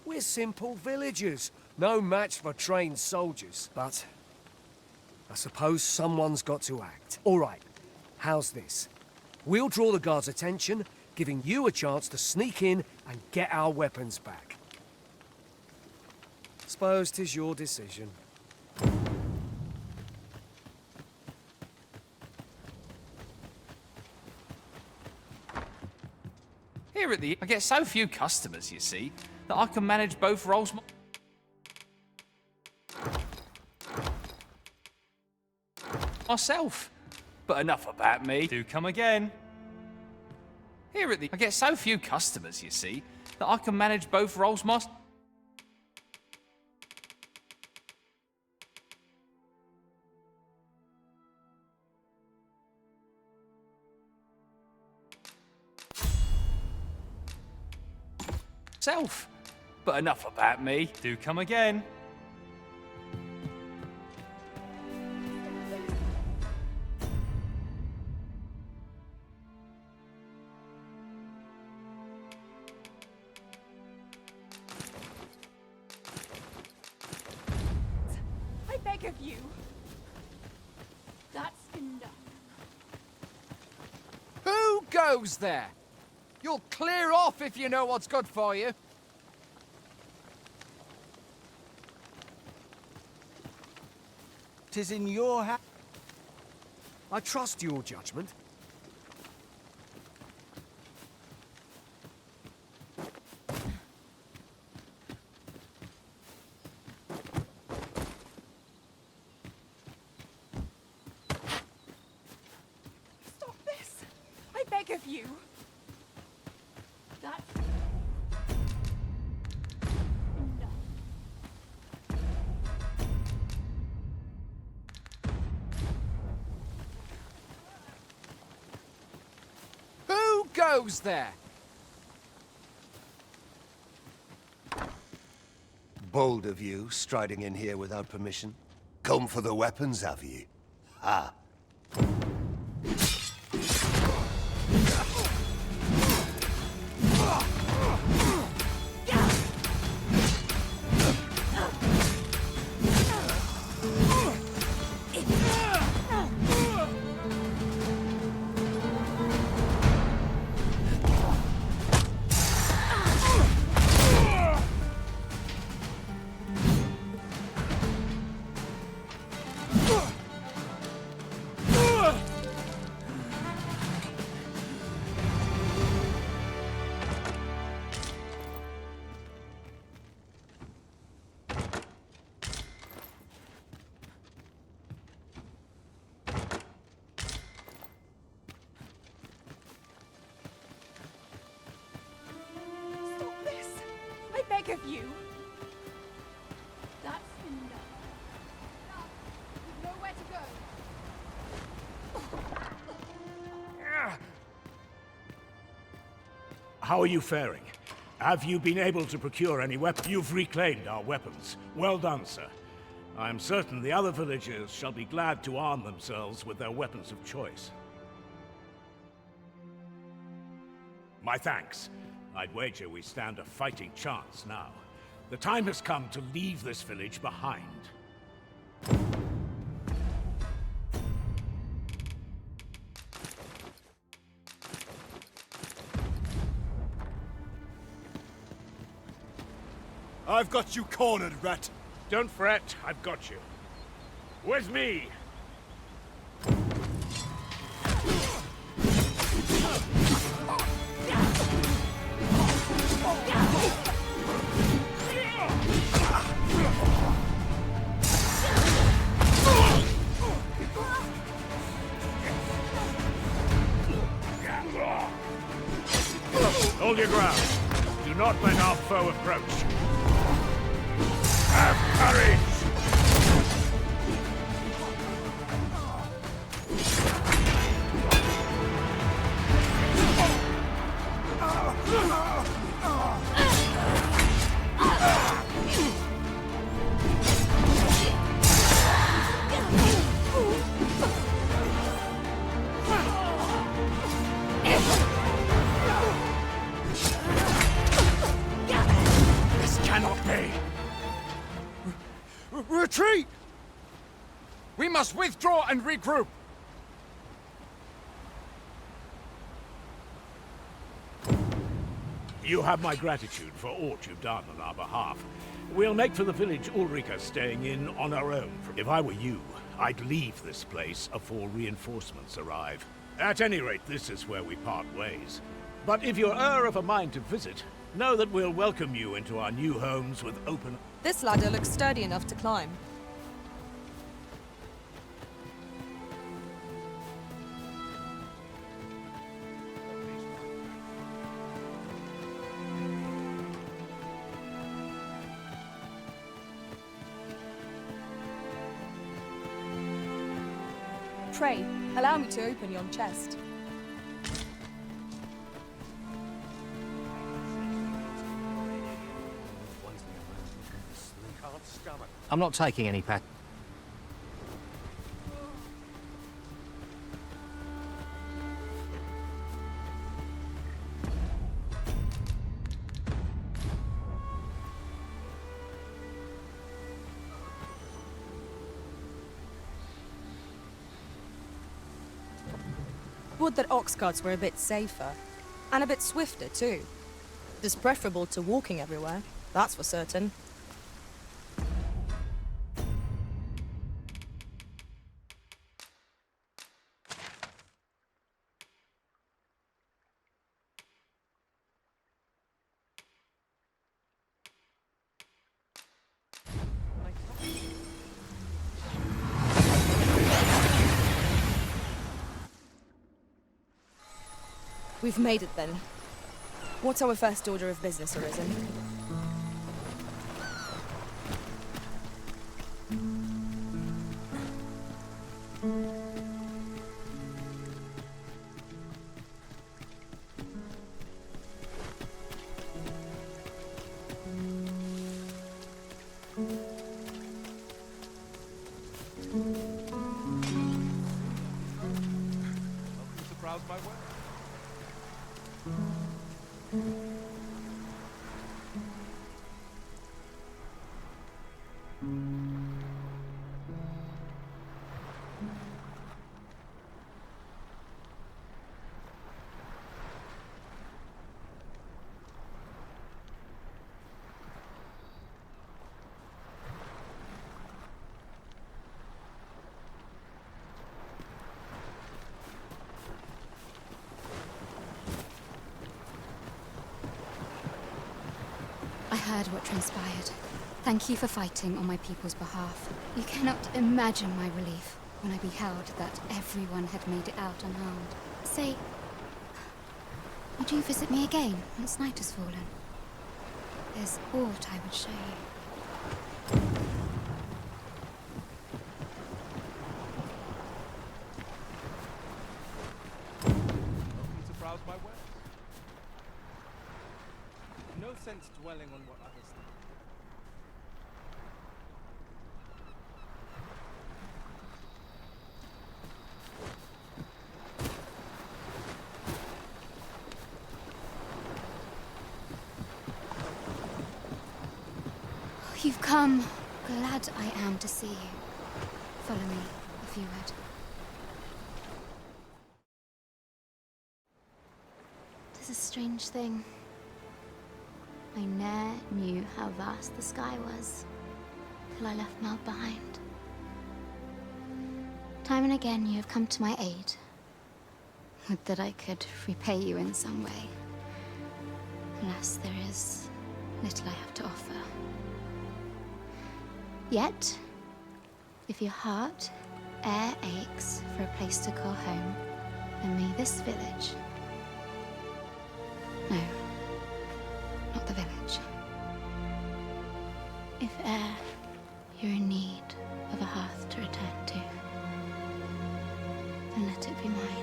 We're simple villagers, no match for trained soldiers. But I suppose someone's got to act. All right, how's this? We'll draw the guards' attention, giving you a chance to sneak in and get our weapons back. Suppose 'tis your decision. Here at the I get so few customers, you see, that I can manage both roles myself. But enough about me. Do come again. Here at the I get so few customers, you see, that I can manage both roles myself. But enough about me. Do come again. I beg of you. That's enough. Who goes there? You'll clear off if you know what's good for you. 'Tis in your hands. I trust your judgment. of you. That's Who goes there? Bold of you, striding in here without permission. Come for the weapons, have you? Ha! Stop this. I beg of you. enough. We've nowhere to go. How are you faring? Have you been able to procure any weapons? You've reclaimed our weapons. Well done, sir. I am certain the other villagers shall be glad to arm themselves with their weapons of choice. My thanks. I'd wager we stand a fighting chance now. The time has come to leave this village behind. I've got you cornered, rat. Don't fret, I've got you. With me! Hold your ground. Do not let our foe approach. Have courage! This cannot be! Retreat! We must withdraw and regroup. You have my gratitude for all you've done on our behalf. We'll make for the village Ulrika's staying in on our own. If I were you, I'd leave this place afore reinforcements arrive. At any rate, this is where we part ways. But if you're of a mind to visit, know that we'll welcome you into our new homes with open... This ladder looks sturdy enough to climb. Pray, allow me to open yon chest. I'm not taking any pack. Would that ox carts were a bit safer. And a bit swifter, too. It's preferable to walking everywhere, that's for certain. We've made it then. What's our first order of business, Arisen? I heard what transpired. Thank you for fighting on my people's behalf. You cannot imagine my relief when I beheld that everyone had made it out unharmed. Say, would you visit me again once night has fallen? There's aught I would show you. Welcome to browse my wares. No sense dwelling on what others think. You've come. Glad I am to see you. Follow me, if you would. Tis a strange thing. I ne'er knew how vast the sky was, till I left Mel behind. Time and again you have come to my aid. Would that I could repay you in some way. Alas, there is little I have to offer. Yet, if your heart e'er aches for a place to call home, then may this village... No, not the village. If e'er you're in need of a hearth to return to, then let it be mine.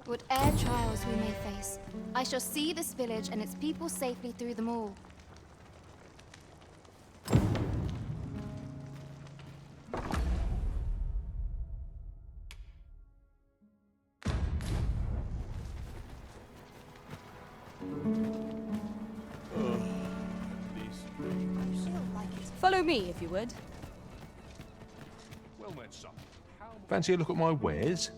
Whate'er trials we may face, I shall see this village and its people safely through them all. Follow me, if you would. Well then, son. Fancy a look at my wares?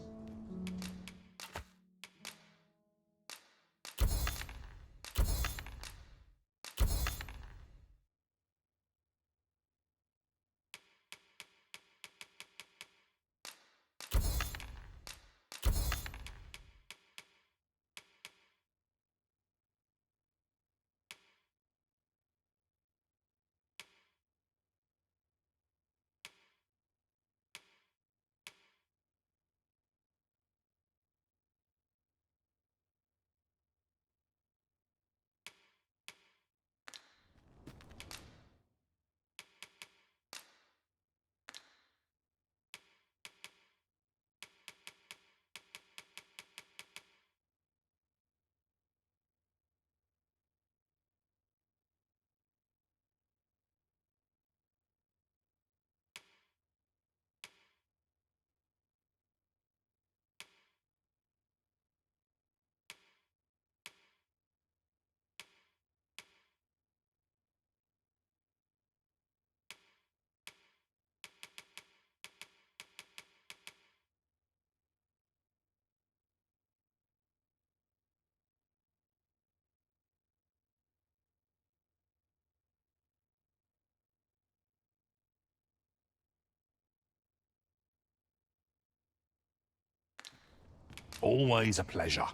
always a pleasure.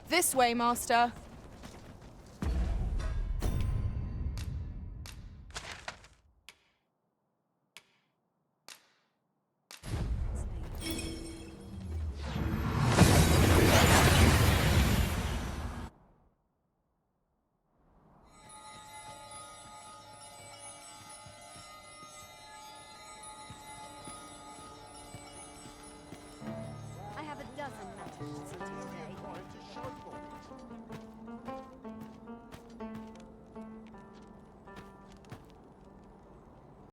This way, Master.